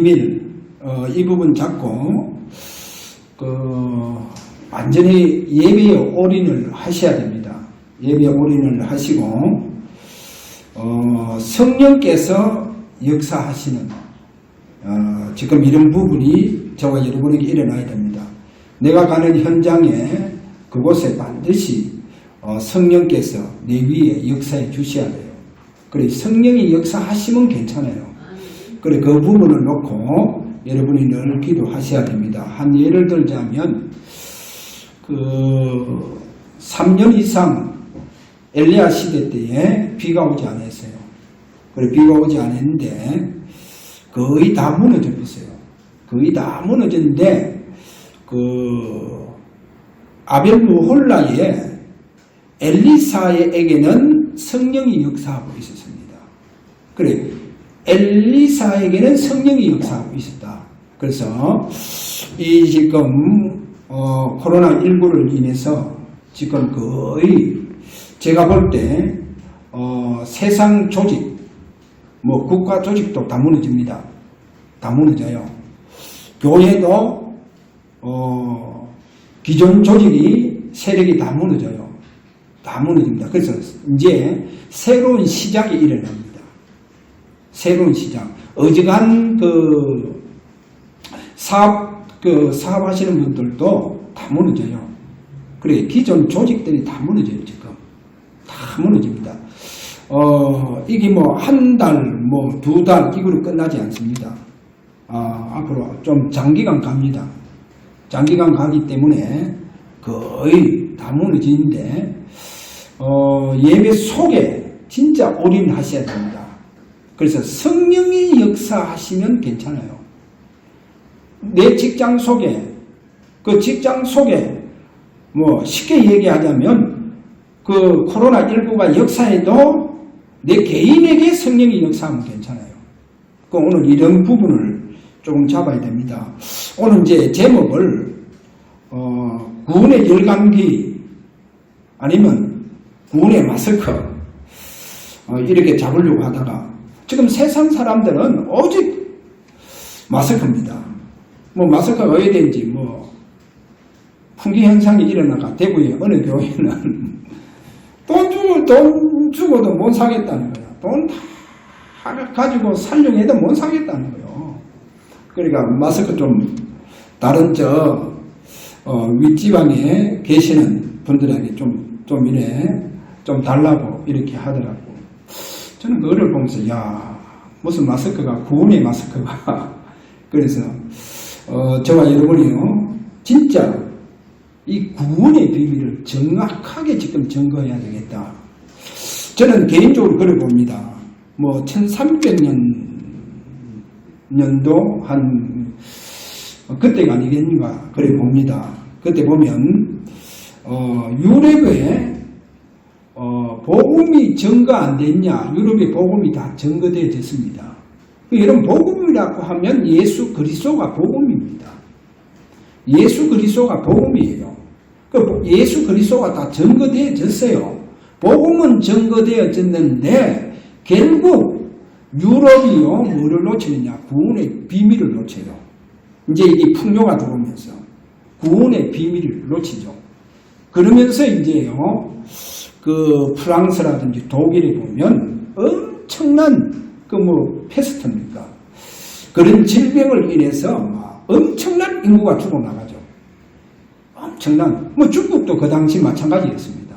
비밀, 이 부분 잡고, 완전히 예배에 올인을 하셔야 됩니다. 예배에 올인을 하시고, 성령께서 역사하시는, 지금 이런 부분이 저와 여러분에게 일어나야 됩니다. 내가 가는 현장에 그곳에 반드시 성령께서 내 위에 역사해 주셔야 돼요. 그래, 성령이 역사하시면 괜찮아요. 그래, 그 부분을 놓고 여러분이 늘 기도하셔야 됩니다. 한 예를 들자면, 3년 이상 엘리야 시대 때에 비가 오지 않았어요. 그래, 비가 오지 않았는데, 거의 다 무너져 버렸어요. 거의 다 무너졌는데, 아벨무홀라에 엘리사에게는 성령이 역사하고 있었습니다. 그래, 엘리사에게는 성령이 역사하고 있었다. 그래서 이 지금 코로나19를 인해서 지금 거의 제가 볼 때 세상 조직, 국가 조직도 다 무너집니다. 다 무너져요. 교회도 기존 조직이 세력이 다 무너져요. 다 무너집니다. 그래서 이제 새로운 시작이 일어납니다. 새로운 시작. 어지간 사업하시는 분들도 다 무너져요. 그래, 기존 조직들이 다 무너져요, 지금. 다 무너집니다. 이게 한 달, 2달, 이거로 끝나지 않습니다. 앞으로 좀 장기간 갑니다. 장기간 가기 때문에 거의 다 무너지는데, 예배 속에 진짜 올인하셔야 됩니다. 그래서 성령이 역사하시면 괜찮아요. 내 직장 속에, 그 직장 속에, 쉽게 얘기하자면, 코로나19가 역사해도 내 개인에게 성령이 역사하면 괜찮아요. 오늘 이런 부분을 조금 잡아야 됩니다. 오늘 이제 제목을, 구원의 열감기, 아니면 구원의 마스크, 이렇게 잡으려고 하다가, 지금 세상 사람들은 오직 마스크입니다. 마스크가 어디에 된지, 풍기 현상이 일어나가 대구의 어느 교회는 돈 주고도 못 사겠다는 거야. 돈 다 가지고 살려고 해도 못 사겠다는 거예요. 그러니까 마스크 좀 다른 윗지방에 계시는 분들에게 좀 이래 좀 달라고 이렇게 하더라고. 저는 그거를 보면서 무슨 마스크가 구원의 마스크가 그래서 저와 여러분이요 진짜 이 구원의 비밀을 정확하게 지금 증거해야 되겠다. 저는 개인적으로 그래 봅니다. 1300년도 그때가 아니겠는가 그래 봅니다. 그때 보면 유럽에 복음이 증거 안 됐냐? 유럽의 복음이 다 증거되어졌습니다. 여러분 복음이라고 하면 예수 그리스도가 복음입니다. 예수 그리스도가 복음이에요. 예수 그리스도가 다 증거되어졌어요. 복음은 증거되어졌는데 결국 유럽이요 뭐를 놓치느냐? 구원의 비밀을 놓쳐요. 이제 이게 풍요가 들어오면서 구원의 비밀을 놓치죠. 그러면서 이제요 프랑스라든지 독일에 보면 엄청난 패스트입니까? 그런 질병을 인해서 엄청난 인구가 죽어나가죠. 엄청난, 중국도 그 당시 마찬가지였습니다.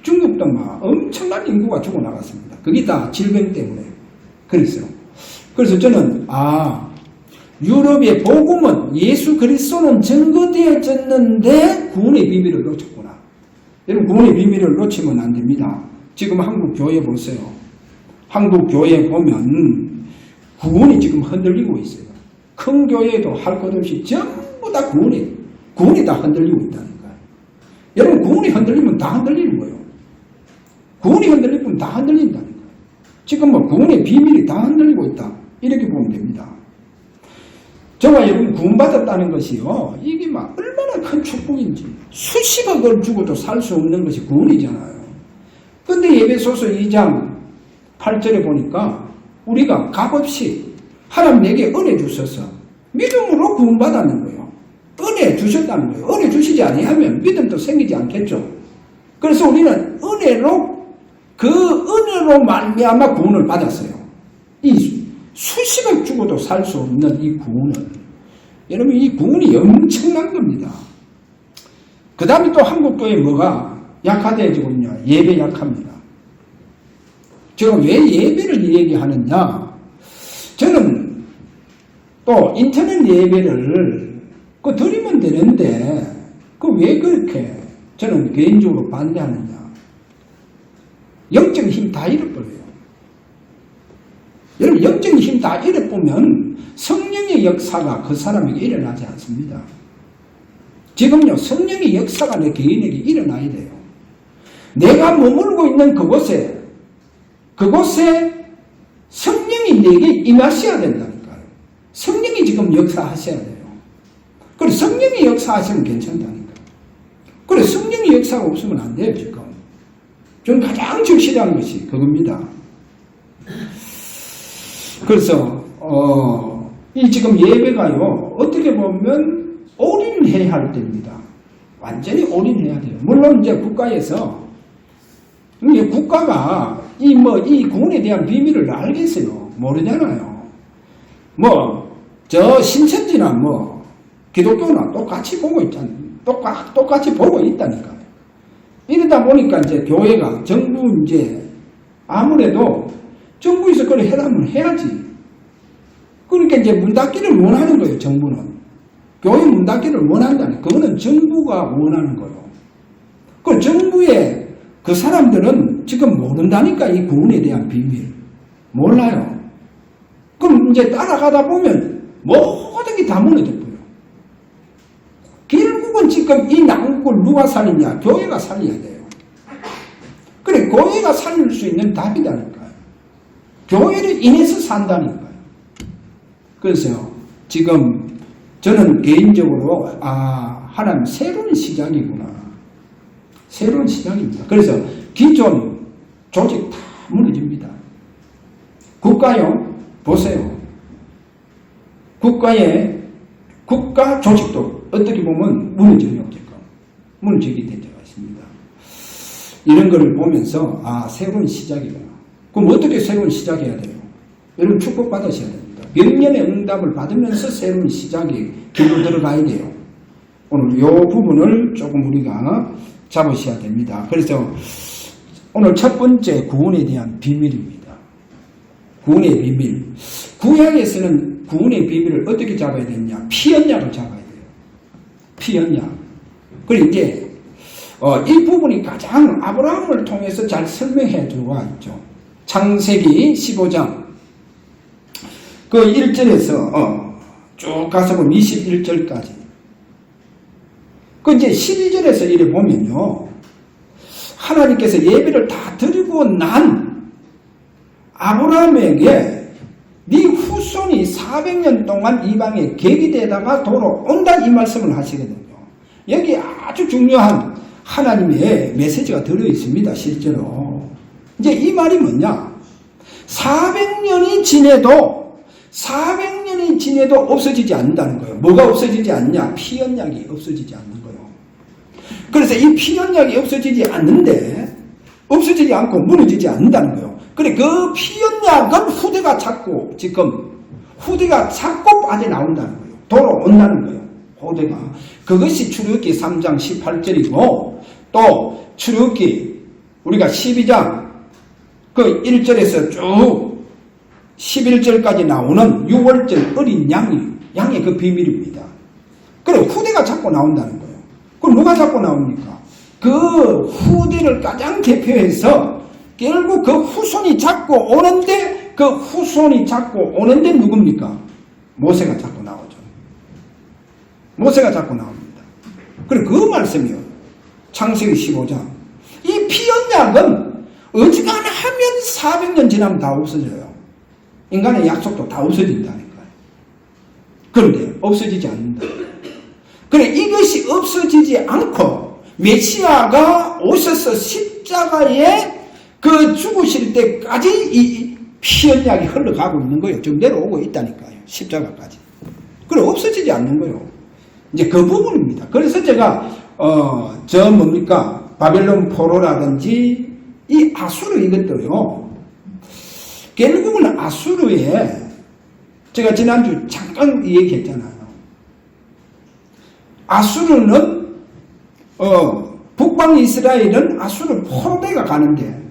중국도 엄청난 인구가 죽어나갔습니다. 그게 다 질병 때문에. 그래서 저는, 유럽의 복음은 예수 그리스도는 증거되어졌는데 구원의 비밀을 놓쳤구나. 여러분, 구원의 비밀을 놓치면 안 됩니다. 지금 한국 교회 보세요. 한국 교회 보면 구원이 지금 흔들리고 있어요. 큰 교회도 할 것 없이 전부 다 구원이 다 흔들리고 있다는 거예요. 여러분, 구원이 흔들리면 다 흔들리는 거예요. 구원이 흔들리면 다 흔들린다는 거예요. 지금 구원의 비밀이 다 흔들리고 있다. 이렇게 보면 됩니다. 저와 여러분 구원받았다는 것이요. 이게 얼마나 큰 축복인지. 수십억을 주고도 살 수 없는 것이 구원이잖아요. 근데 에베소서 2장 8절에 보니까 우리가 값없이 하나님 내게 은혜 주셔서 믿음으로 구원받았는 거예요. 은혜 주셨다는 거예요. 은혜 주시지 아니하면 믿음도 생기지 않겠죠. 그래서 우리는 그 은혜로 말미암아 구원을 받았어요. 이 수십억 주고도 살 수 없는 이 구원은, 여러분, 이 구원이 엄청난 겁니다. 그 다음에 또 한국교회 뭐가 약화되어지고 있냐? 예배 약합니다. 제가 왜 예배를 얘기하느냐? 저는 또 인터넷 예배를 드리면 되는데 왜 그렇게 저는 개인적으로 반대하느냐? 영적인 힘 다 잃어버려요. 여러분, 영적인 힘 다 잃어보면 성령의 역사가 그 사람에게 일어나지 않습니다. 지금요, 성령의 역사가 내 개인에게 일어나야 돼요. 내가 머물고 있는 그곳에 성령이 내게 임하셔야 된다니까요. 성령이 지금 역사하셔야 돼요. 그래서 성령이 역사하시면 괜찮다니까요. 그래, 성령의 역사가 없으면 안 돼요, 지금. 저는 가장 절실한 것이 그겁니다. 그래서, 이 지금 예배가요, 어떻게 보면 올인해야 할 때입니다. 완전히 올인해야 돼요. 물론 이제 국가에서, 국가가 이 구원에 대한 비밀을 알겠어요. 모르잖아요. 저 신천지나 기독교나 똑같이 보고 있잖아요. 똑같이 보고 있다니까요. 이러다 보니까 이제 교회가, 정부 이제, 아무래도 정부에서 그걸 해라면 해야지. 그러니까 이제 문 닫기를 원하는 거예요, 정부는. 교회 문 닫기를 원한다니. 그거는 정부가 원하는 거예요. 그 정부의 그 사람들은 지금 모른다니까, 이 구원에 대한 비밀. 몰라요. 그럼 이제 따라가다 보면 모든 게 다 무너져 버려요. 결국은 지금 이 난국을 누가 살리냐? 교회가 살려야 돼요. 그래, 교회가 살릴 수 있는 답이다니까요. 교회를 인해서 산다니까요. 그래서 지금 저는 개인적으로 하나님 새로운 시작이구나. 새로운 시작입니다. 그래서 기존 조직 다 무너집니다. 국가요, 보세요. 국가 조직도 어떻게 보면 무너져요. 무너지게 된 적가 있습니다. 이런 거를 보면서 새로운 시작이구나. 그럼 어떻게 새로운 시작해야 돼요? 여러분 축복받으셔야 됩니다. 명령의 응답을 받으면서 새로운 시작이 길로 들어가야 돼요. 오늘 이 부분을 조금 우리가 잡으셔야 됩니다. 그래서 오늘 첫 번째 구원에 대한 비밀입니다. 구원의 비밀. 구약에서는 구원의 비밀을 어떻게 잡아야 되느냐? 피언약을 잡아야 돼요. 피언약. 그리고 이제 이 부분이 가장 아브라함을 통해서 잘 설명해 들어와 있죠. 창세기 15장 그 1절에서 쭉 가서 보면 21절까지. 그 이제 12절에서 이래 보면요, 하나님께서 예배를 다 드리고 난 아브라함에게 네 후손이 400년 동안 이방에 객이 되다가 돌아온다, 이 말씀을 하시거든요. 여기 아주 중요한 하나님의 메시지가 들어있습니다. 실제로 이제 이 말이 뭐냐? 400년이 지내도 없어지지 않는다는 거예요. 뭐가 없어지지 않냐? 피언약이 없어지지 않는 거예요. 그래서 이 피언약이 없어지지 않고 무너지지 않는다는 거예요. 그래, 그 피언약은 후대가 자꾸 빠져나온다는 거예요. 돌아온다는 거예요. 후대가. 그것이 출애굽기 3장 18절이고 또 출애굽기 우리가 12장 그 1절에서 쭉 11절까지 나오는 6월절 어린 양의 그 비밀입니다. 그래, 후대가 자꾸 나온다는 거예요. 그럼 누가 자꾸 나옵니까? 그 후대를 가장 대표해서 결국 그 후손이 자꾸 오는데 누굽니까? 모세가 자꾸 나오죠. 모세가 자꾸 나옵니다. 그래, 그 말씀이요. 창세기 15장. 이 피언약은 어지간하면 400년 지나면 다 없어져요. 인간의 약속도 다 없어진다니까요. 그런데 없어지지 않는다. 그래, 이것이 없어지지 않고 메시아가 오셔서 십자가에 그 죽으실 때까지 피 언약이 흘러가고 있는 거예요. 지금 내려오고 있다니까요. 십자가까지. 그래 없어지지 않는 거예요. 이제 그 부분입니다. 그래서 제가 바벨론 포로라든지 이 아수르 이것들요. 결국은 아수르에 제가 지난주 잠깐 얘기했잖아요. 아수르는 북방 이스라엘은 아수르 포로대가 가는데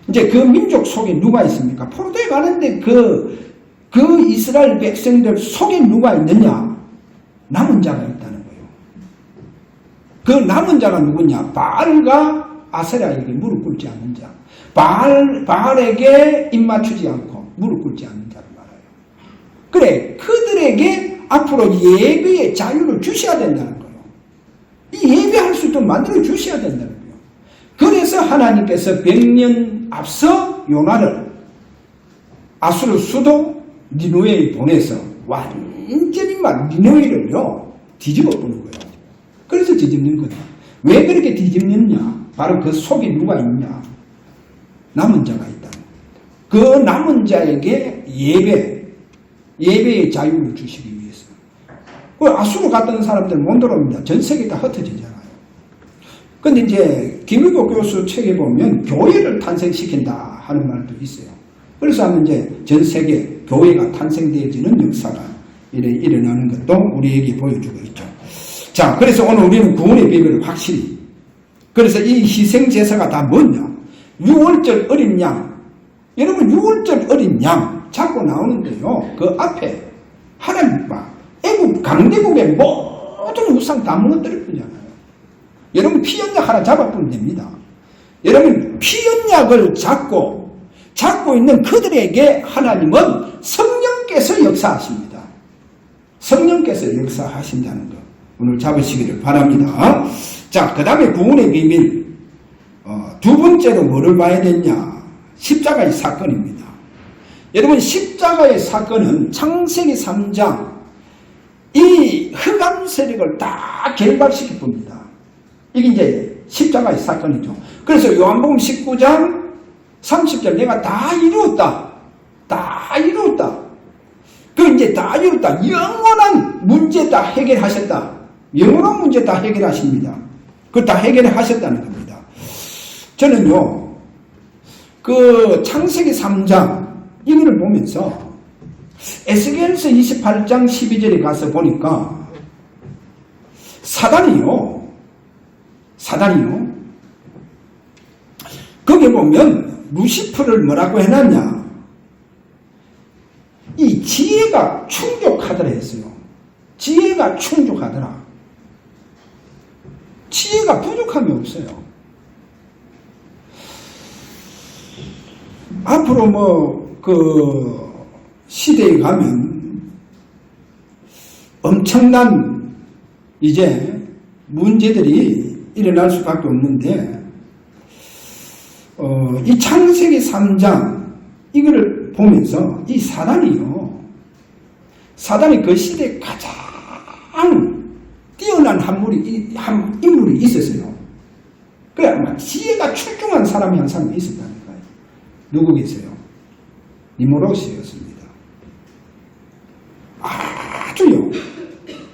이제 그 민족 속에 누가 있습니까? 포로대에 가는데 그 이스라엘 백성들 속에 누가 있느냐? 남은 자가 있다는 거예요. 그 남은 자가 누구냐? 바알과 아세라에게 무릎 꿇지 않는 자. 바알에게 입 맞추지 않고 무릎 꿇지 않는 자를 말해요. 그래, 그들에게 앞으로 예배의 자유를 주셔야 된다는 거예요. 이 예배할 수 있도록 만들어 주셔야 된다는 거예요. 그래서 하나님께서 100년 앞서 요나를 아수르 수도 니누에에 보내서 완전히 니누에를요 뒤집어 보는 거예요. 그래서 뒤집는 거다. 왜 그렇게 뒤집느냐? 바로 그 속에 누가 있냐? 남은 자가 있다. 그 남은 자에게 예배의 자유를 주시기 위해서. 그 아수르 갔던 사람들 못 들어옵니다. 전 세계 다 흩어지잖아요. 근데 이제 김일국 교수 책에 보면 교회를 탄생시킨다 하는 말도 있어요. 그래서 하면 이제 전 세계 교회가 탄생되어지는 역사가 일어나는 것도 우리에게 보여주고 있죠. 자, 그래서 오늘 우리는 구원의 비밀을 확실히. 그래서 이 희생제사가 다 뭐냐? 6월절 어린 양. 여러분 6월절 어린 양 자꾸 나오는데요. 그 앞에 하나님과 애국 강대국의 모든 우상 다 무너뜨릴 뿐이잖아요. 여러분 피언약 하나 잡아보면 됩니다. 여러분 피언약을 잡고 있는 그들에게 하나님은 성령께서 역사하십니다. 성령께서 역사하신다는 것 오늘 잡으시기를 바랍니다. 자, 그 다음에 구원의 비밀 두 번째로 뭐를 봐야 되냐? 십자가의 사건입니다. 여러분 십자가의 사건은 창세기 3장 이 흑암 세력을 다 결박시킬 겁니다. 이게 이제 십자가의 사건이죠. 그래서 요한복음 19장 30절 내가 다 이루었다. 다 이루었다. 그 이제 다 이루었다. 영원한 문제 다 해결하셨다. 영원한 문제 다 해결하십니다. 그걸 다 해결하셨다는 겁니다. 저는요, 그 창세기 3장 이거를 보면서 에스겔서 28장 12절에 가서 보니까 사단이요. 거기 보면 루시프를 뭐라고 해놨냐? 이 지혜가 충족하더라 했어요. 지혜가 충족하더라. 지혜가 부족함이 없어요. 앞으로 그 시대에 가면 엄청난 이제 문제들이 일어날 수밖에 없는데 이 창세기 3장 이거를 보면서 이 사단이 그 시대에 가장 뛰어난 인물이 있었어요. 그래 아마 지혜가 출중한 사람이 한 사람이 있었다니까요. 누구 계세요? 니무롯이었습니다. 아주요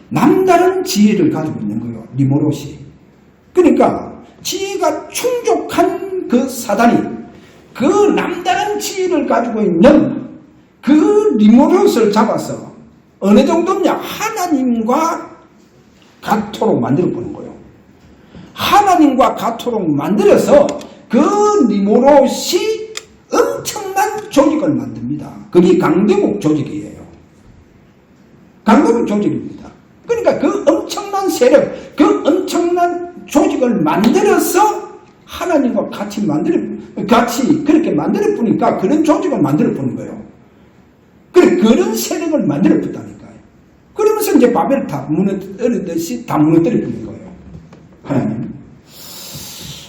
남다른 지혜를 가지고 있는 거예요. 니무롯이. 그러니까 지혜가 충족한 그 사단이 그 남다른 지혜를 가지고 있는 그 니무롯을 잡아서 어느 정도냐 하나님과 같도록 만들어 보는 거예요. 하나님과 같도록 만들어서 그 니무롯이 엄청난 조직을 만듭니다. 그게 강대국 조직이에요. 강대국 조직입니다. 그러니까 그 엄청난 세력, 그 엄청난 조직을 만들어서 하나님과 같이 그렇게 만들어 보니까 그런 조직을 만들어 보는 거예요. 그런 세력을 만들어 봤다니까요. 그러면서 이제 바벨 다 무너뜨리듯이 다 무너뜨려 보는 거예요. 하나님.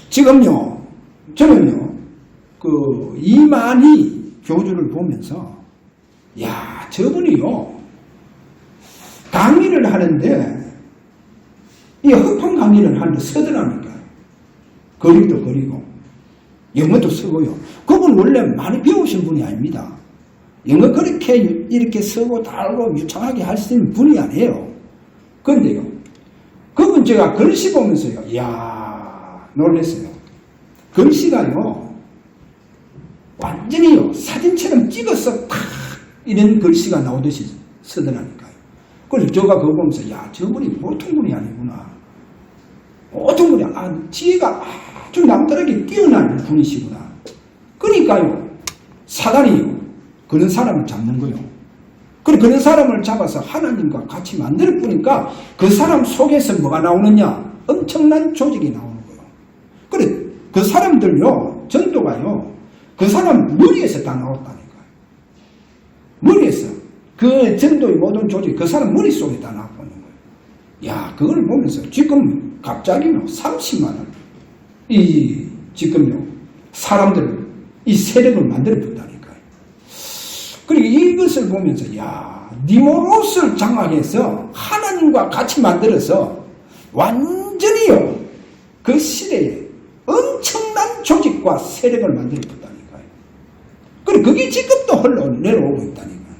지금요, 저는요, 그 이만희 교주를 보면서 야, 저분이요 강의를 하는데 이 흑판 강의를 하는데 서더라니까요. 거리도 거리고 영어도 쓰고요. 그분 원래 많이 배우신 분이 아닙니다. 영어 그렇게 이렇게 쓰고 달고 유창하게 할 수 있는 분이 아니에요. 그런데요, 그분 제가 글씨 보면서요, 이야, 놀랐어요. 글씨가요, 완전히요, 사진처럼 찍어서 탁 이런 글씨가 나오듯이 쓰더라니까요. 그래서 제가 그거 보면서, 야, 저분이 보통 분이 아니구나. 보통 분이, 지혜가 아주 남다르게 뛰어난 분이시구나. 그러니까요, 사단이요, 그런 사람을 잡는 거예요. 그런 사람을 잡아서 하나님과 같이 만들 뿐이니까 그 사람 속에서 뭐가 나오느냐? 엄청난 조직이 나오는 거예요. 그래, 그 사람들요, 전도가요, 그 사람 머리에서 다 나왔다니까요. 머리에서. 그 전도의 모든 조직, 그 사람 머릿속에 다 나오는 거예요. 야, 그걸 보면서 지금 갑자기 30만 원. 지금요, 사람들을, 이 세력을 만들어줬다니까요. 그리고 이것을 보면서, 야, 니모롯을 장악해서 하나님과 같이 만들어서 완전히요, 그 시대에 엄청난 조직과 세력을 만들어줬다니까요. 그리고 그게 지금도 흘러내려오고 있다니까요.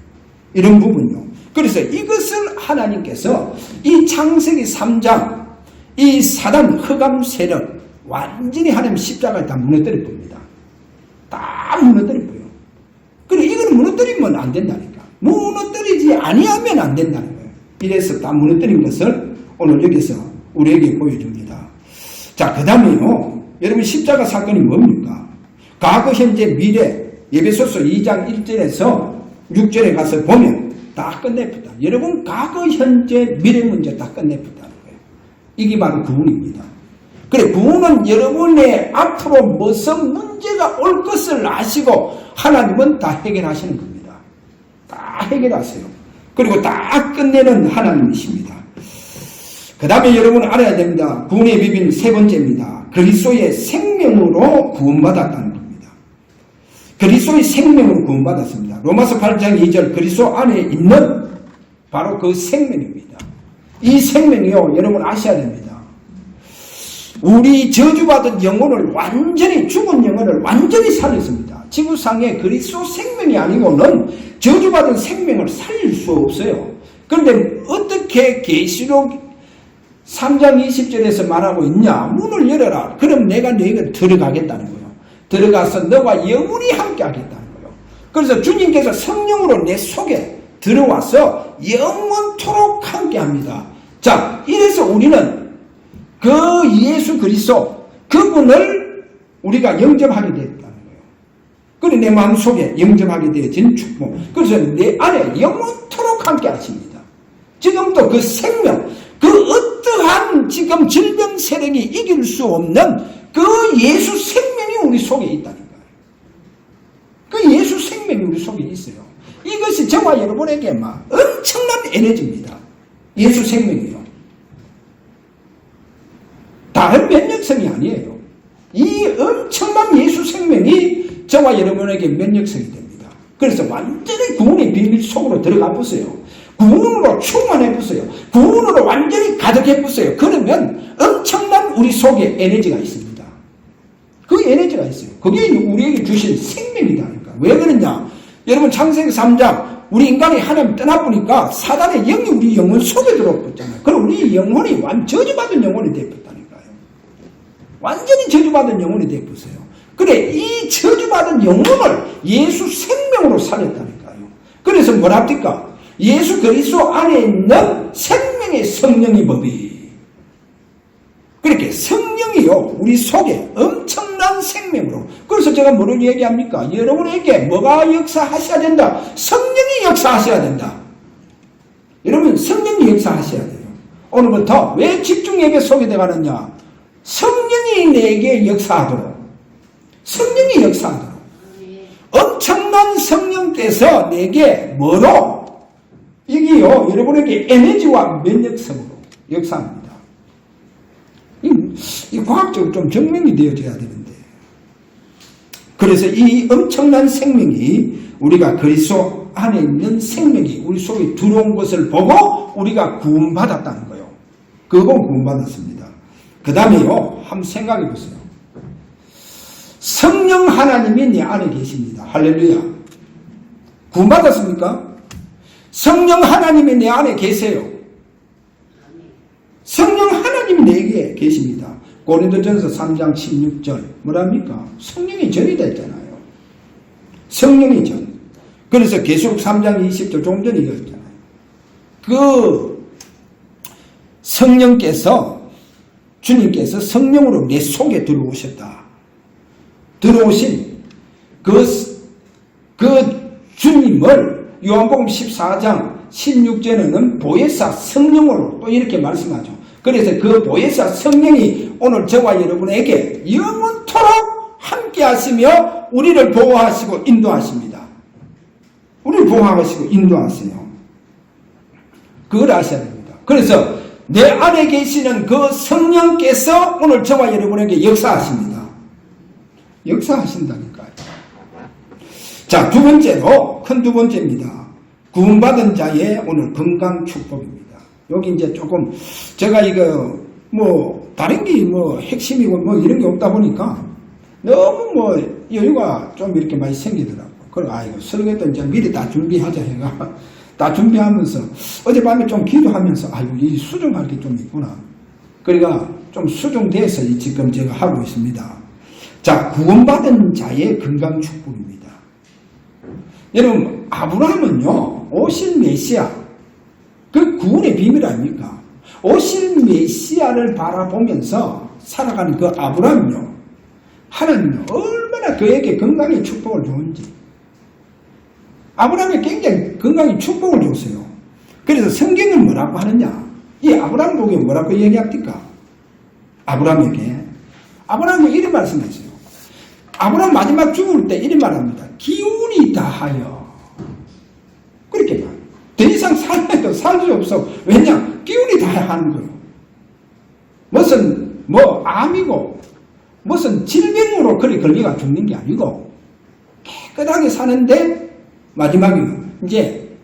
이런 부분요. 그래서 이것을 하나님께서 이 창세기 3장, 이 사단 흑암 세력, 완전히 하나님 십자가에 다 무너뜨려 봅니다. 다 무너뜨려 보여. 그리고 이거는 무너뜨리면 안 된다니까. 무너뜨리지 아니하면 안 된다는 거예요. 이래서 다 무너뜨린 것을 오늘 여기서 우리에게 보여줍니다. 자, 그 다음에요, 여러분 십자가 사건이 뭡니까? 과거, 현재, 미래, 에베소서 2장 1절에서 6절에 가서 보면 다 끝내었다. 여러분 과거, 현재, 미래 문제 다 끝내었다는 거예요. 이게 바로 구원입니다. 그래, 구원은 여러분의 앞으로 무슨 문제가 올 것을 아시고 하나님은 다 해결하시는 겁니다. 다 해결하세요. 그리고 다 끝내는 하나님이십니다. 그 다음에 여러분 알아야 됩니다. 구원의 비밀 세 번째입니다. 그리스도의 생명으로 구원받았다는 겁니다. 그리스도의 생명으로 구원받았습니다. 로마서 8장 2절 그리스도 안에 있는 바로 그 생명입니다. 이 생명이요, 여러분 아셔야 됩니다. 우리 저주받은 영혼을 완전히, 죽은 영혼을 완전히 살렸습니다. 지구상에 그리스도 생명이 아니고는 저주받은 생명을 살릴 수 없어요. 그런데 어떻게 계시록 3장 20절에서 말하고 있냐? 문을 열어라. 그럼 내가 너희가 들어가겠다는 거예요. 들어가서 너와 영원히 함께 하겠다는 거예요. 그래서 주님께서 성령으로 내 속에 들어와서 영원토록 함께 합니다. 자, 이래서 우리는 그 예수 그리스도, 그분을 우리가 영접하게 됐다는 거예요. 그리고 내 마음속에 영접하게 되어진 축복. 그래서 내 안에 영원토록 함께 하십니다. 지금도 그 생명, 그 어떠한 지금 질병 세력이 이길 수 없는 그 예수 생명이 우리 속에 있다니까요. 그 예수 생명이 우리 속에 있어요. 이것이 저와 여러분에게 막 엄청난 에너지입니다. 예수 생명이요. 다른 면역성이 아니에요. 이 엄청난 예수 생명이 저와 여러분에게 면역성이 됩니다. 그래서 완전히 구원의 비밀 속으로 들어가 보세요. 구원으로 충만해 보세요. 구원으로 완전히 가득해 보세요. 그러면 엄청난 우리 속에 에너지가 있습니다. 그 에너지가 있어요. 그게 우리에게 주신 생명이다니까. 왜 그러냐? 여러분 창세기 3장 우리 인간이 하나님 떠나보니까 사단의 영이 우리 영혼 속에 들어왔잖아요. 그럼 우리 영혼이 저주받은 영혼이 되었다니까요. 완전히 저주받은 영혼이 되었어요. 그래, 이 저주받은 영혼을 예수 생명으로 살렸다니까요. 그래서 뭐랍니까? 예수 그리스도 안에 있는 생명의 성령의 법이, 그렇게 성령이요 우리 속에 엄청난 생명으로. 그래서 제가 뭐를 얘기합니까? 여러분에게 뭐가 역사하셔야 된다? 성령이 역사하셔야 된다. 여러분 성령이 역사하셔야 돼요. 오늘부터 왜 집중에게 소개되어 가느냐? 성령이 내게 역사하도록, 성령이 역사하도록. 엄청난 성령께서 내게 뭐로? 여기요 여러분에게 에너지와 면역성으로 역사합니다. 이 과학적으로 좀 증명이 되어져야 되는데, 그래서 이 엄청난 생명이 우리가 그리스도 안에 있는 생명이 우리 속에 들어온 것을 보고 우리가 구원받았다는 거예요. 그건 구원받았습니다. 그 다음에요 한번 생각해 보세요. 성령 하나님이 내 안에 계십니다. 할렐루야. 구원받았습니까? 성령 하나님이 내 안에 계세요. 성령 하나님이 내게 계십니다. 고린도전서 3장 16절 뭐랍니까? 성령이 전이 됐잖아요. 성령이 전. 그래서 계시록 3장 20절 조금 전에 읽었잖아요. 그 성령께서 주님께서 성령으로 내 속에 들어오셨다. 들어오신 그 주님을 요한복음 14장 16절에는 보혜사 성령으로 또 이렇게 말씀하죠. 그래서 그 보혜사 성령이 오늘 저와 여러분에게 영원토록 함께 하시며 우리를 보호하시고 인도하십니다. 우리를 보호하시고 인도하세요. 그걸 아셔야 됩니다. 그래서 내 안에 계시는 그 성령께서 오늘 저와 여러분에게 역사하십니다. 역사하신다니까요. 자, 두 번째로, 큰 두 번째입니다. 구원받은 자의 오늘 건강 축복입니다. 여기 이제 조금, 제가 이거, 다른 게 핵심이고 이런 게 없다 보니까 너무 여유가 좀 이렇게 많이 생기더라고요. 그래, 이거 설교도 이제 미리 다 준비하자 해가, 다 준비하면서, 어젯밤에 좀 기도하면서, 이 수정할 게 좀 있구나. 그러니까 좀 수정돼서 지금 제가 하고 있습니다. 자, 구원받은 자의 건강 축복입니다. 여러분, 아브라함은요, 오실 메시아, 그 구원의 비밀 아닙니까? 오실 메시아를 바라보면서 살아가는 그 아브라함은요, 하나님은 얼마나 그에게 건강의 축복을 주는지. 아브라함이 굉장히 건강의 축복을 줬어요. 그래서 성경은 뭐라고 하느냐? 이 아브라함 보고 뭐라고 얘기합니까? 아브라함에게 이런 말씀했어요. 아브라함 마지막 죽을 때 이런 말합니다. 기운이 다하여. 그렇게 봐요. 더 이상 살아도 살 수 없어. 왜냐? 기운이 다하여 하는 거예요. 무슨 암이고 무슨 질병으로 그리 걸리가 죽는 게 아니고 깨끗하게 사는데 마지막에는 이제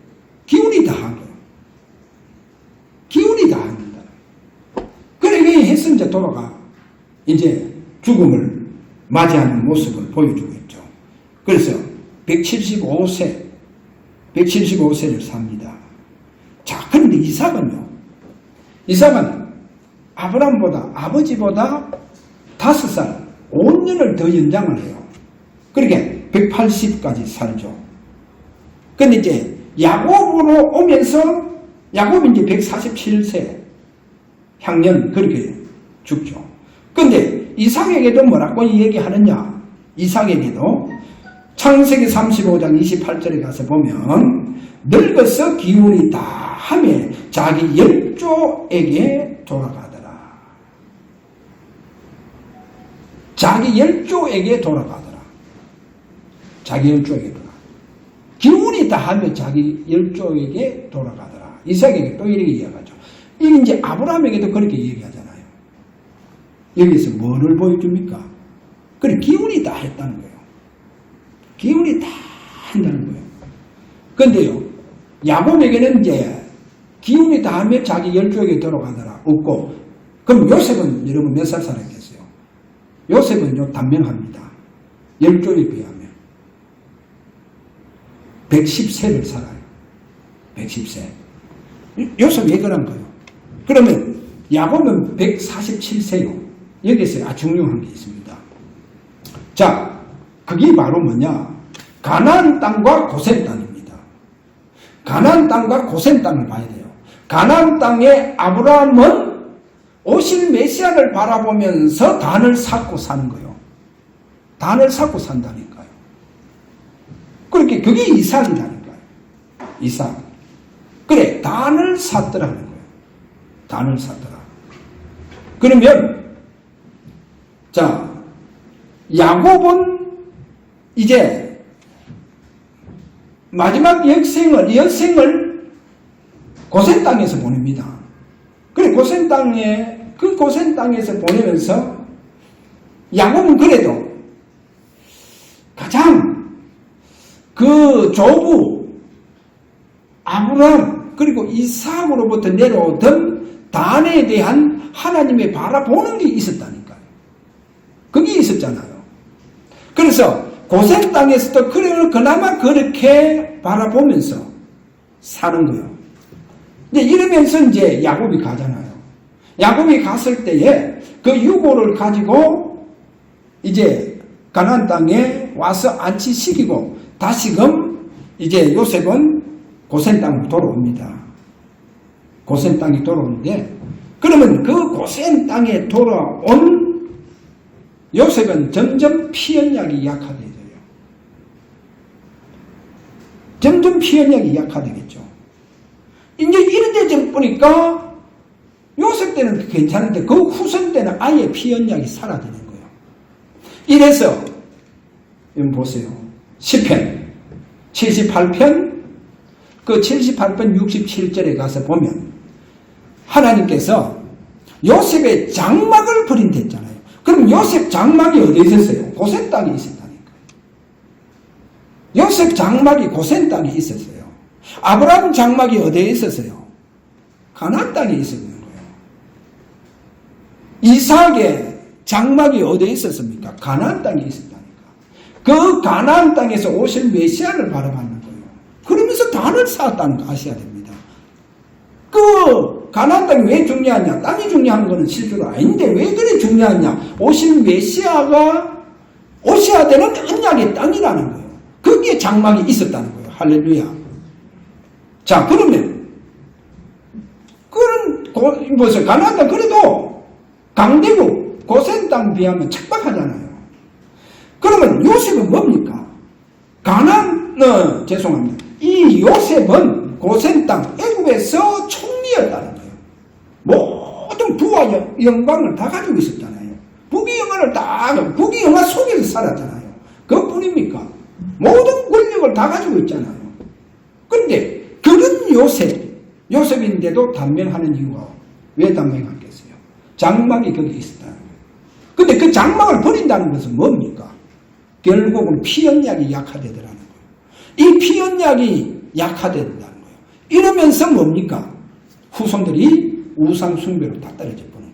기운이 다한 거예요. 기운이 다합니다. 그러게 해서 이제 돌아가 이제 죽음을 맞이하는 모습을 보여주고 있죠. 그래서 175세를 삽니다. 자, 그런데 이삭은 아브라함보다, 아버지보다 5살, 5년을 더 연장을 해요. 그러니까 180까지 살죠. 근데 이제 야곱으로 오면서, 야곱이 이제 147세, 향년 그렇게 죽죠. 근데 이삭에게도 뭐라고 얘기하느냐? 이삭에게도 창세기 35장 28절에 가서 보면 늙어서 기운이 다하며 자기 열조에게 돌아가더라. 자기 열조에게 돌아가더라. 자기 열조에게 돌아가더라. 기운이 다하며 자기 열조에게 돌아가더라. 이삭에게 또 이렇게 이야기하죠. 이게 이제 아브라함에게도 그렇게 얘기하잖아요. 여기서 뭐를 보여줍니까? 그래, 기운이 다 했다는 거예요. 기운이 다 한다는 거예요. 근데요, 야곱에게는 이제 기운이 다 하면 자기 열조에게 돌아가더라. 없고, 그럼 요셉은 여러분 몇 살 살았겠어요? 요셉은요, 단명합니다. 열조에 비하면. 110세를 살아요. 110세. 요셉 왜 그런 거예요? 그러면 야곱은 147세요. 여기서 아주 중요한 게 있습니다. 자, 그게 바로 뭐냐? 가나안 땅과 고센 땅입니다. 가나안 땅과 고센 땅을 봐야 돼요. 가나안 땅에 아브라함은 오실 메시아를 바라보면서 단을 쌓고 사는 거예요. 단을 쌓고 산다니까요. 그렇게 그게 이삭이라니까요. 이삭. 그래, 단을 샀더라는 거예요. 단을 샀더라. 그러면 자, 야곱은 이제 마지막 여생을 고센 땅에서 보냅니다. 그래, 고센 땅에서 보내면서 야곱은 그래도 가장 그 조부 아브라함 그리고 이삭으로부터 내려오던 단에 대한 하나님의 바라보는 게 있었다니까요. 그게 있었잖아요. 그래서 고센 땅에서도 그나마 그렇게 바라보면서 사는 거예요. 이제 이러면서 이제 야곱이 가잖아요. 야곱이 갔을 때에 그 유고를 가지고 이제 가나안 땅에 와서 안치시키고 다시금 이제 요셉은 고센 땅으로 돌아옵니다. 고센 땅에 돌아오는데 그러면 그 고센 땅에 돌아온 요셉은 점점 피언약이 약화되죠. 점점 피언약이 약화되겠죠. 이제 이런 데 보니까 요셉 때는 괜찮은데 그 후손 때는 아예 피언약이 사라지는 거예요. 이래서 여러분 보세요. 시편 78편 그 78편 67절에 가서 보면 하나님께서 요셉의 장막을 버린댔잖아요. 그럼 요셉 장막이 어디에 있었어요? 고센 땅에 있었다니까. 요셉 장막이 고센 땅에 있었어요. 아브라함 장막이 어디에 있었어요? 가나안 땅에 있었는 거예요. 이삭의 장막이 어디에 있었습니까? 가나안 땅에 있었다니까. 그 가나안 땅에서 오실 메시아를 바라봤는 거예요. 그러면서 단을 쌓았다는 거 아셔야 됩니다. 그 가나안 땅이 왜 중요하냐? 땅이 중요한 거는 실제로 아닌데 왜 그래 중요하냐? 오실 메시아가 오셔야 되는 언약의 땅이라는 거예요. 거기에 장막이 있었다는 거예요. 할렐루야. 자, 그러면 그런 무슨 가나안 땅 그래도 강대국 고센 땅 비하면 척박하잖아요. 그러면 요셉은 뭡니까? 죄송합니다. 이 요셉은 고센 땅 애굽에서 총리였다는 거예요. 모든 부와 영광을 다 가지고 있었잖아요. 부귀 영화 속에서 살았잖아요. 그것뿐입니까? 모든 권력을 다 가지고 있잖아요. 그런데 그런 요셉인데도 단명하는 이유가 왜 단명하겠어요? 장막이 거기 있었다는 거예요. 근데 그 장막을 버린다는 것은 뭡니까? 결국은 피언약이 약화되더라는 거예요. 이 피언약이 약화된다는 거예요. 이러면서 뭡니까? 후손들이 우상숭배로 다 떨어져 보는 거예요.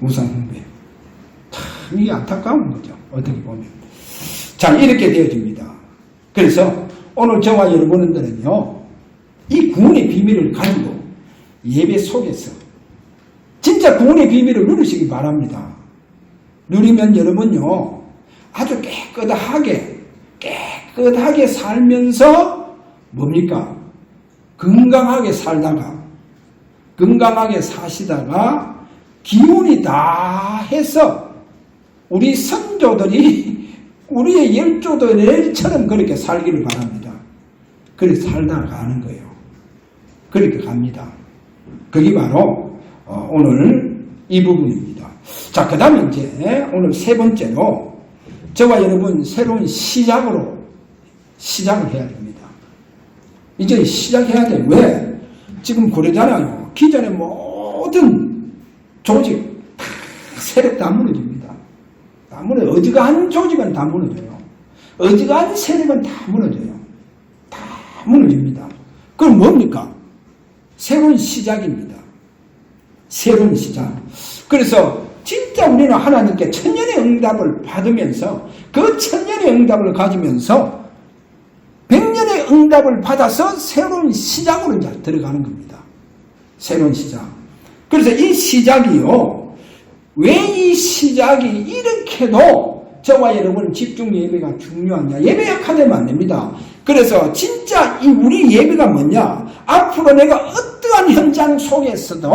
우상숭배. 참 이게 안타까운 거죠. 어떻게 보면. 자, 이렇게 되어집니다. 그래서 오늘 저와 여러분들은요, 이 구원의 비밀을 가지고 예배 속에서 진짜 구원의 비밀을 누리시기 바랍니다. 누리면 여러분요, 아주 깨끗하게 살면서 뭡니까? 건강하게 사시다가 기운이 다 해서 우리 선조들이 우리의 열조들처럼 그렇게 살기를 바랍니다. 그렇게 살다가 가는 거예요. 그렇게 갑니다. 그게 바로 오늘 이 부분입니다. 자, 그 다음에 이제 오늘 세 번째로 저와 여러분 새로운 시작을 해야 됩니다. 이제 시작해야 돼. 왜? 지금 그러잖아요. 기존의 모든 조직, 세력 다 무너집니다. 다 무너져요. 어지간한 조직은 다 무너져요. 어지간한 세력은 다 무너져요. 다 무너집니다. 그럼 뭡니까? 새로운 시작입니다. 새로운 시작. 그래서 진짜 우리는 하나님께 천년의 응답을 받으면서 그 천년의 응답을 가지면서 백년의 응답을 받아서 새로운 시작으로 이제 들어가는 겁니다. 새로운 시작. 그래서 이 시작이요. 왜 이 시작이 이렇게도 저와 여러분 집중 예배가 중요하냐. 예배 약화되면 안 됩니다. 그래서 진짜 우리 예배가 뭐냐. 앞으로 내가 어떠한 현장 속에서도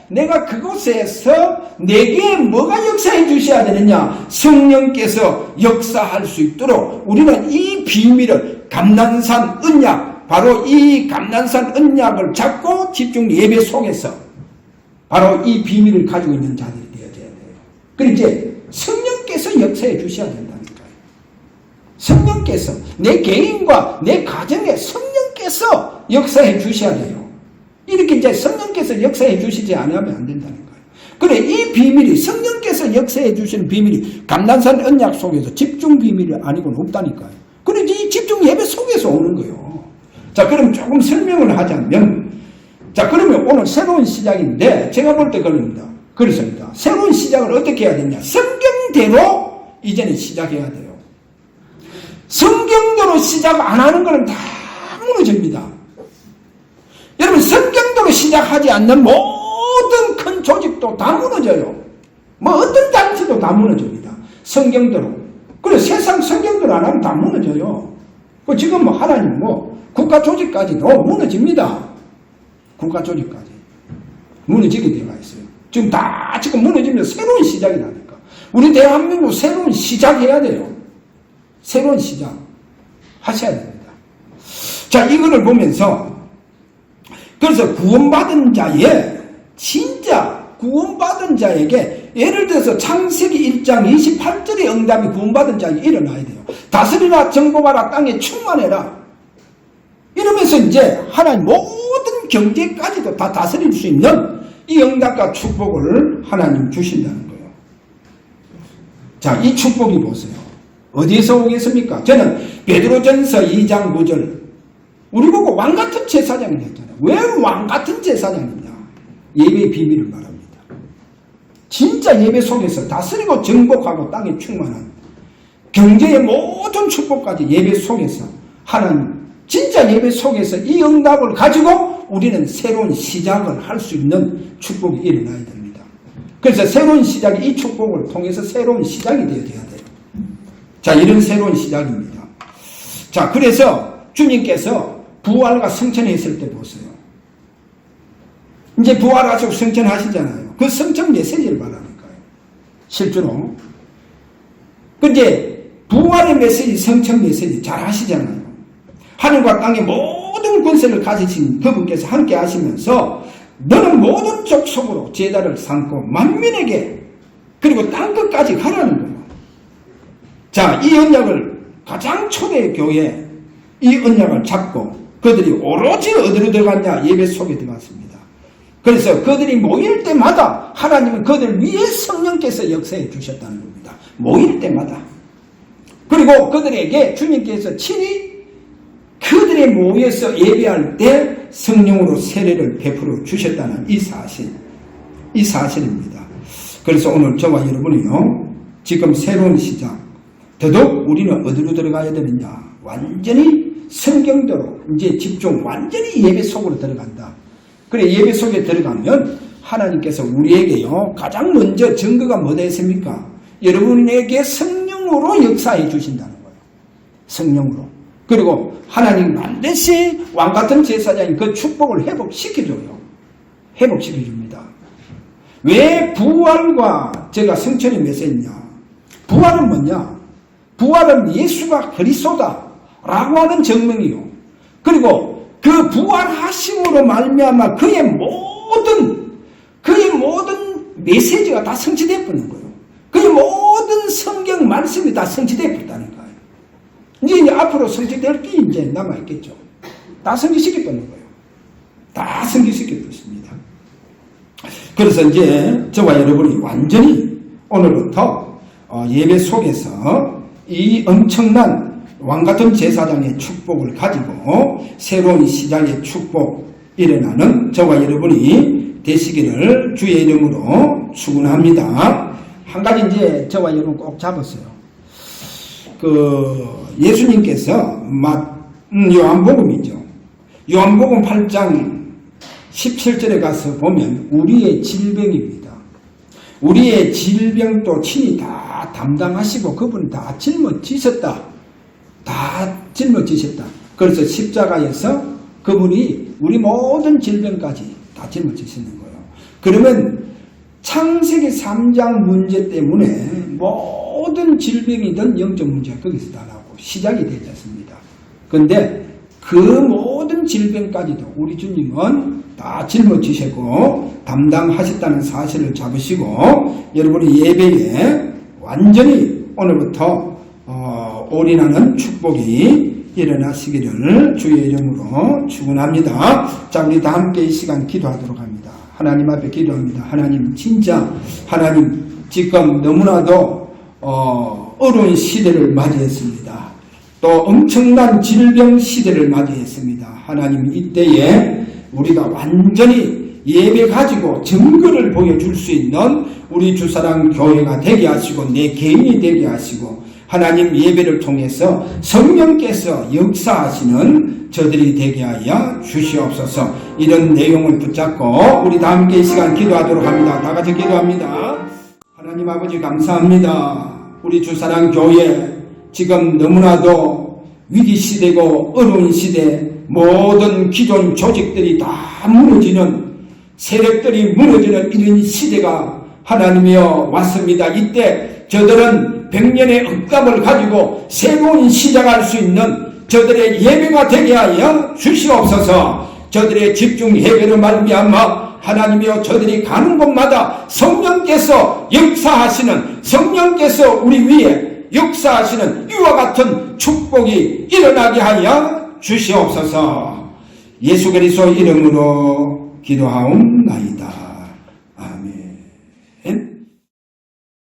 내가 그곳에서 내게 뭐가 역사해 주셔야 되느냐. 성령께서 역사할 수 있도록 우리는 이 비밀을 감난산 언약, 바로 이 감난산 언약을 잡고 집중 예배 속에서 바로 이 비밀을 가지고 있는 자들이 되어야 돼요. 그리고 이제 성령께서 역사해 주셔야 된다니까요. 성령께서 내 개인과 내 가정에 성령께서 역사해 주셔야 돼요. 이렇게 이제 성령께서 역사해 주시지 않으면 안 된다는 거예요. 그래, 이 비밀이 성령께서 역사해 주시는 비밀이 감난산 언약 속에서 집중 비밀이 아니고는 없다니까요. 그래, 이 집중 예배 속에서 오는 거예요. 자, 그럼 조금 설명을 하자면, 자, 그러면 오늘 새로운 시작인데 제가 볼 때 그럽니다. 그렇습니다. 새로운 시작을 어떻게 해야 되냐? 성경대로 이제는 시작해야 돼요. 성경대로 시작 안 하는 거는 다 무너집니다. 여러분, 성경대로 시작하지 않는 모든 큰 조직도 다 무너져요. 뭐 어떤 단체도 다 무너집니다. 성경대로. 그래, 세상 성경대로 안 하면 다 무너져요. 지금 뭐 하나님 국가 조직까지도 무너집니다. 국가 조직까지 무너지게 되어 있어요. 지금 무너지면 새로운 시작이 나니까. 우리 대한민국 새로운 시작해야 돼요. 새로운 시작 하셔야 됩니다. 자, 이거를 보면서 그래서 구원받은 자의 진짜 구원받은 자에게 예를 들어서 창세기 1장 28절의 응답이 구원받은 자에게 일어나야 돼요. 다스리라 정복하라 땅에 충만해라. 이러면서 이제 하나님 모든 경제까지도 다 다스릴 수 있는 이 응답과 축복을 하나님 주신다는 거예요. 자, 이 축복이 보세요. 어디에서 오겠습니까? 저는 베드로전서 2장 9절 우리 보고 왕같은 제사장이 됐잖아요. 왜 왕같은 제사장이냐? 예배의 비밀을 말합니다. 진짜 예배 속에서 다스리고 정복하고 땅에 충만한 경제의 모든 축복까지 예배 속에서 하나님 진짜 예배 속에서 이 응답을 가지고 우리는 새로운 시작을 할 수 있는 축복이 일어나야 됩니다. 그래서 새로운 시작이 이 축복을 통해서 새로운 시작이 되어야 돼요. 자, 이런 새로운 시작입니다. 자, 그래서 주님께서 부활과 성천했을 때 보세요. 이제 부활하시고 성천하시잖아요. 그 성천 메시지를 말하니까요. 실제로. 근데 부활의 메시지, 성천 메시지 잘 하시잖아요. 하늘과 땅의 모든 권세를 가지신 그분께서 함께 하시면서 너는 모든 족속으로 제자를 삼고 만민에게 그리고 땅끝까지 가라는 거예요. 자, 이 언약을 가장 초대 교회 이 언약을 잡고 그들이 오로지 어디로 들어갔냐? 예배 속에 들어갔습니다. 그래서 그들이 모일 때마다 하나님은 그들 위에 성령께서 역사해 주셨다는 겁니다. 모일 때마다. 그리고 그들에게 주님께서 친히 그들이 모여서 예배할 때 성령으로 세례를 베풀어 주셨다는 이 사실입니다. 그래서 오늘 저와 여러분이요, 지금 새로운 시작, 더더욱 우리는 어디로 들어가야 되느냐? 완전히 성경대로 이제 집중, 완전히 예배 속으로 들어간다. 그래, 예배 속에 들어가면 하나님께서 우리에게요, 가장 먼저 증거가 뭐다 했습니까? 여러분에게 성령으로 역사해 주신다는 거예요. 성령으로. 그리고 하나님 반드시 왕같은 제사장이 그 축복을 회복시켜줘요. 회복시켜줍니다. 왜 부활과 제가 성천이 메시지냐? 부활은 뭐냐? 부활은 예수가 그리스도다 라고 하는 증명이요. 그리고 그 부활하심으로 말미암아 그의 모든 메시지가 다 성취되어 버린 거예요. 그의 모든 성경 말씀이 다 성취되어 버렸다는 거예요. 이제 앞으로 성취될 게 이제 남아있겠죠. 다 성취시켜버린 거예요. 다 성취시켜버렸습니다. 그래서 이제 저와 여러분이 완전히 오늘부터 예배 속에서 이 엄청난 왕같은 제사장의 축복을 가지고 새로운 시장의 축복 일어나는 저와 여러분이 되시기를 주의 이름으로 축원합니다. 한 가지 이제 저와 여러분 꼭 잡았어요. 예수님께서 요한복음이죠. 요한복음 8장 17절에 가서 보면 우리의 질병입니다. 우리의 질병도 친히 다 담당하시고 그분이 다 짊어지셨다. 다 짊어지셨다. 그래서 십자가에서 그분이 우리 모든 질병까지 다 짊어지시는 거예요. 그러면 창세기 3장 문제 때문에 모든 질병이든 영적 문제가 거기서 다 나오고 시작이 되지 않습니다. 그런데 그 모든 질병까지도 우리 주님은 다 짊어지시고 담당하셨다는 사실을 잡으시고 여러분의 예배에 완전히 오늘부터 올인하는 축복이 일어나시기를 주의 이름으로 축원합니다. 자, 우리 다 함께 이 시간 기도하도록 합니다. 하나님 앞에 기도합니다. 하나님, 진짜 하나님 지금 너무나도 어려운 시대를 맞이했습니다. 또 엄청난 질병 시대를 맞이했습니다. 하나님, 이때에 우리가 완전히 예배 가지고 증거를 보여줄 수 있는 우리 주사랑 교회가 되게 하시고 내 개인이 되게 하시고 하나님 예배를 통해서 성령께서 역사하시는 저들이 되게 하여 주시옵소서. 이런 내용을 붙잡고 우리 다 함께 이 시간 기도하도록 합니다. 다 같이 기도합니다. 하나님 아버지 감사합니다. 우리 주사랑 교회 지금 너무나도 위기시대고 어려운 시대, 모든 기존 조직들이 다 무너지는, 세력들이 무너지는 이런 시대가 하나님이여 왔습니다. 이때 저들은 100년의 억감을 가지고 새로운 시작할 수 있는 저들의 예배가 되게 하여 주시옵소서. 저들의 집중 예배로 말미암아 하나님이여 저들이 가는 곳마다 성령께서 역사하시는, 성령께서 우리 위에 역사하시는 이와 같은 축복이 일어나게 하여 주시옵소서. 예수 그리스도 이름으로 기도하옵나이다.